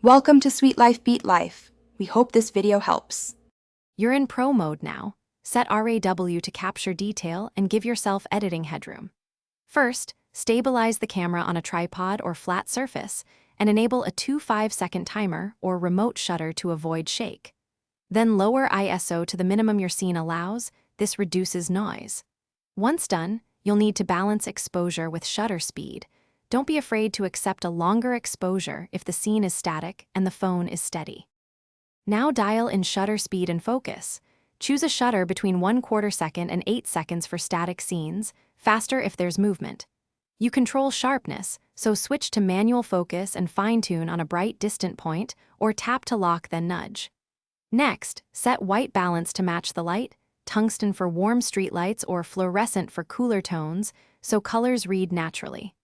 Welcome to Sweet Life Beat Life. We hope this video helps. You're in pro mode now. Set RAW to capture detail and give yourself editing headroom. First, stabilize the camera on a tripod or flat surface and enable a 2-5-second timer or remote shutter to avoid shake. Then lower ISO to the minimum your scene allows. This reduces noise. Once done, you'll need to balance exposure with shutter speed. Don't be afraid to accept a longer exposure if the scene is static and the phone is steady. Now dial in shutter speed and focus. Choose a shutter between 1/4 second and 8 seconds for static scenes, faster if there's movement. You control sharpness, so switch to manual focus and fine-tune on a bright distant point, or tap to lock then nudge. Next, set white balance to match the light, tungsten for warm streetlights or fluorescent for cooler tones, so colors read naturally.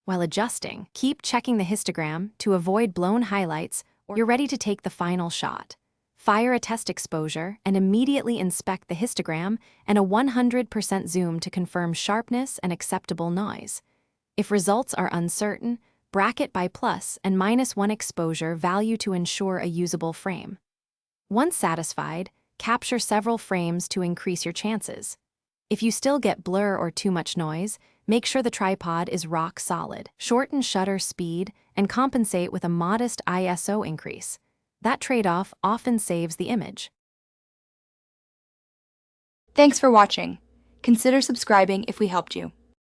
While adjusting, keep checking the histogram to avoid blown highlights or you're ready to take the final shot. Fire a test exposure and immediately inspect the histogram and a 100% zoom to confirm sharpness and acceptable noise. If results are uncertain, bracket by plus and -1 exposure value to ensure a usable frame. Once satisfied, capture several frames to increase your chances. If you still get blur or too much noise, make sure the tripod is rock solid. Shorten shutter speed and compensate with a modest ISO increase. That trade-off often saves the image. Thanks for watching. Consider subscribing if we helped you.